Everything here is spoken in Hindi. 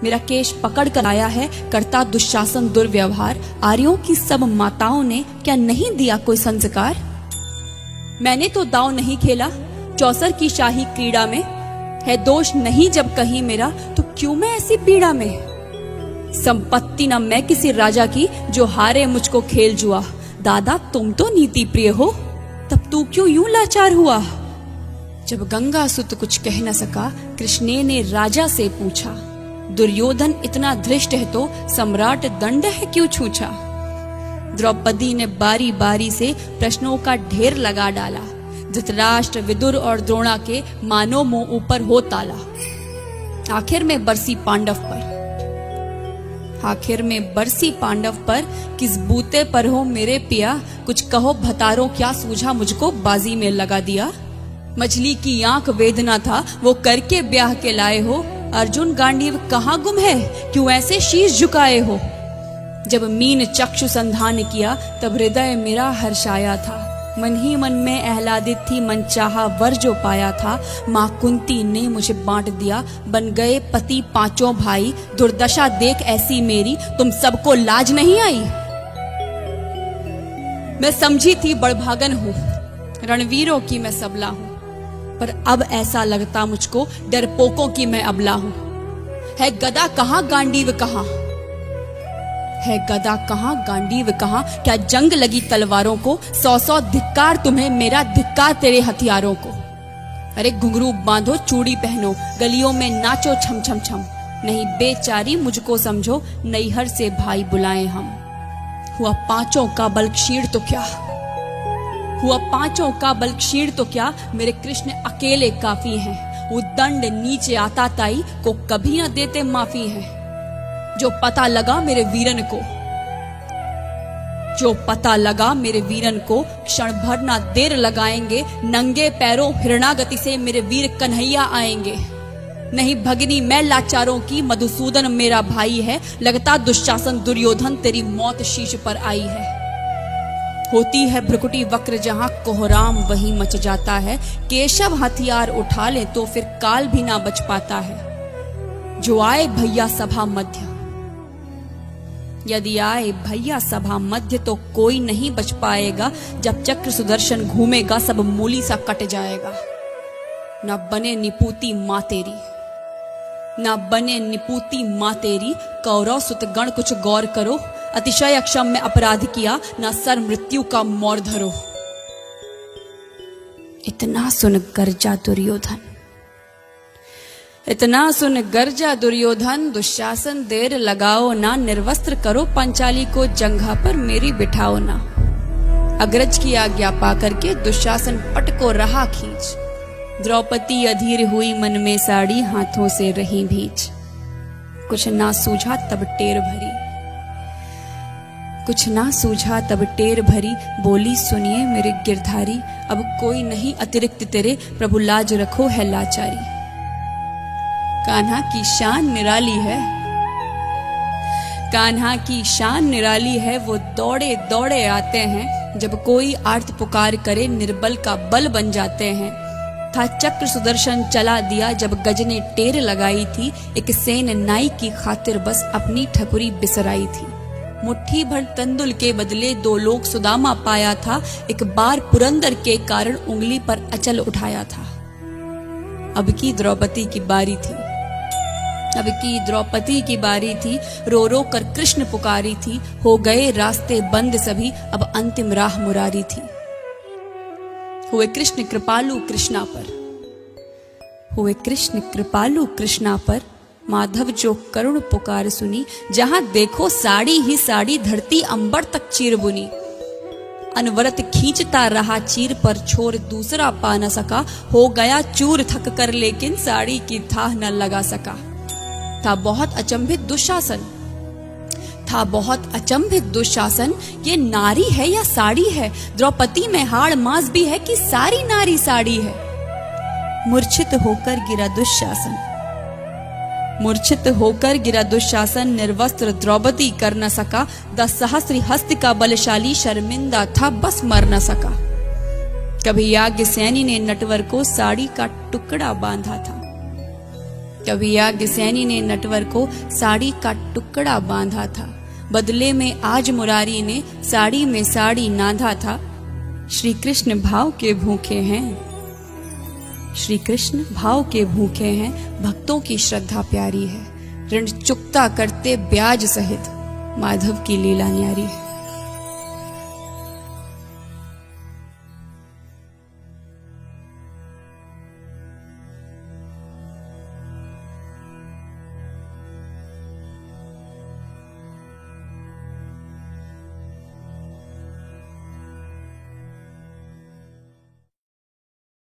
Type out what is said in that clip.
मेरा केश पकड़ कर आया है, करता दुशासन दुर्व्यवहार। आर्यों की सब माताओं ने क्या नहीं दिया कोई संस्कार? मैंने तो दांव नहीं खेला चौसर की शाही क्रीड़ा में, है दोष नहीं जब कहीं मेरा, तो क्यों मैं ऐसी पीड़ा में? संपत्ति न मैं किसी राजा की, जो हारे मुझको खेल जुआ। दादा तुम तो नीति प्रिय हो, तब तू क्यों यूं लाचार हुआ? जब गंगा सुत कुछ कह न सका, कृष्णे ने राजा से पूछा। दुर्योधन इतना धृष्ट है तो सम्राट दंड है क्यों छूछा? द्रौपदी ने बारी बारी से प्रश्नों का ढेर लगा डाला। धृतराष्ट्र, विदुर और द्रोणा के मानो मुंह ऊपर हो ताला। आखिर में बरसी पांडव पर किस बूते पर हो मेरे पिया? कुछ कहो भतारो क्या सूझा मुझको बाजी में लगा दिया? मछली की आंख वेदना था वो करके ब्याह के लाए हो। अर्जुन गांडीव कहाँ गुम है, क्यों ऐसे शीश झुकाए हो? जब मीन चक्षु संधान किया, तब हृदय मेरा हर्षाया था। मन ही मन में आह्लादित थी, मन चाहा वर जो पाया था। माँ कुंती ने मुझे बांट दिया, बन गए पति पांचों भाई। दुर्दशा देख ऐसी मेरी, तुम सबको लाज नहीं आई? मैं समझी थी बड़भागन हूँ, रणवीरों की मैं सबला हूँ, पर अब ऐसा लगता मुझको डरपोकों की मैं अबला हूँ। है गदा कहाँ गांडीव कहाँ, है गदा कहाँ गांडीव कहाँ? क्या जंग लगी तलवारों को? 100 धिक्कार तुम्हें, मेरा धिक्कार तेरे हथियारों को। अरे घुंघरू बांधो चूड़ी पहनो, गलियों में नाचो छम छम छम। नहीं बेचारी मुझको समझो, नैहर से भाई बुलाएं हम। हुआ पांचों का बल क्षीण तो क्या, हुआ पांचों का बल क्षीण तो क्या? मेरे कृष्ण अकेले काफी हैं। वो दंड नीचे आता ताई को कभी न देते माफी है। जो पता लगा मेरे वीरन को, जो पता लगा मेरे वीरन को, क्षण भर ना देर लगाएंगे। नंगे पैरों हिरणागति से मेरे वीर कन्हैया आएंगे। नहीं भगनी मैं लाचारों की, मधुसूदन मेरा भाई है। लगता दुशासन दुर्योधन तेरी मौत शीश पर आई है। होती है भ्रुकुटी वक्र जहां कोहराम वहीं मच जाता है। केशव हथियार उठा ले तो फिर काल भी ना बच पाता है। जो आए भैया सभा मध्य, यदि आए भैया सभा मध्य, तो कोई नहीं बच पाएगा। जब चक्र सुदर्शन घूमेगा, सब मूली सा कट जाएगा। न बने निपूती माँ तेरी, न बने निपूती माँ तेरी। कौरव सुत गण कुछ गौर करो, अतिशय अक्षम में अपराध किया, न सर मृत्यु का मोर धरो। इतना सुन गर्जा दुर्योधन, इतना सुन गर्जा दुर्योधन। दुशासन देर लगाओ ना, निर्वस्त्र करो पंचाली को, जंघा पर मेरी बिठाओ ना। अग्रज की आज्ञा पा करके दुशासन पट को रहा खींच। द्रौपदी अधीर हुई मन में साड़ी, हाथों से रही भींच। कुछ ना सूझा तब टेर भरी, कुछ ना सूझा तब टेर भरी। बोली सुनिए मेरे गिरधारी, अब कोई नहीं अतिरिक्त तेरे, प्रभु लाज रखो है लाचारी। कान्हा की शान निराली है, कान्हा की शान निराली है। वो दौड़े दौड़े आते हैं, जब कोई आर्त पुकार करे, निर्बल का बल बन जाते हैं। था चक्र सुदर्शन चला दिया, जब गज ने टेर लगाई थी। एक सेन नाई की खातिर बस अपनी ठकुरी बिसराई थी। मुट्ठी भर तंदुल के बदले 2 लोग सुदामा पाया था। एक बार पुरंदर के कारण उंगली पर अचल उठाया था। अब की द्रौपदी की बारी थी, अब की द्रौपदी की बारी थी। रो रो कर कृष्ण पुकारी थी। हो गए रास्ते बंद सभी, अब अंतिम राह मुरारी थी। हुए कृष्ण कृपालु कृष्णा पर, हुए कृष्ण कृपालु कृष्णा पर। माधव जो करुण पुकार सुनी, जहां देखो साड़ी ही साड़ी, धरती अंबर तक चीर बुनी। अनवरत खींचता रहा चीर पर, छोर दूसरा पा न सका। हो गया चूर थक कर, लेकिन साड़ी की थाह न लगा सका। था बहुत अचंभित दुशासन, था बहुत अचंभित दुशासन। ये नारी है या साड़ी है? द्रौपदी में हाड़ मांस भी है कि सारी नारी साड़ी है? मूर्छित होकर गिरा दुशासन, मूर्छित होकर गिरा दुशासन। निर्वस्त्र द्रौपदी कर न सका। 10 सहस्त्र हस्त का बलशाली, शर्मिंदा था बस मर न सका। कभी याज्ञसेनी ने नटवर को साड़ी का टुकड़ा बांधा था। कभी याज्ञसेनी ने नटवर को साड़ी का टुकड़ा बांधा था, बदले में आज मुरारी ने साड़ी में साड़ी नाधा था। श्री कृष्ण भाव के भूखे हैं, श्री कृष्ण भाव के भूखे हैं, भक्तों की श्रद्धा प्यारी है। ऋण चुकता करते ब्याज सहित, माधव की लीला न्यारी है।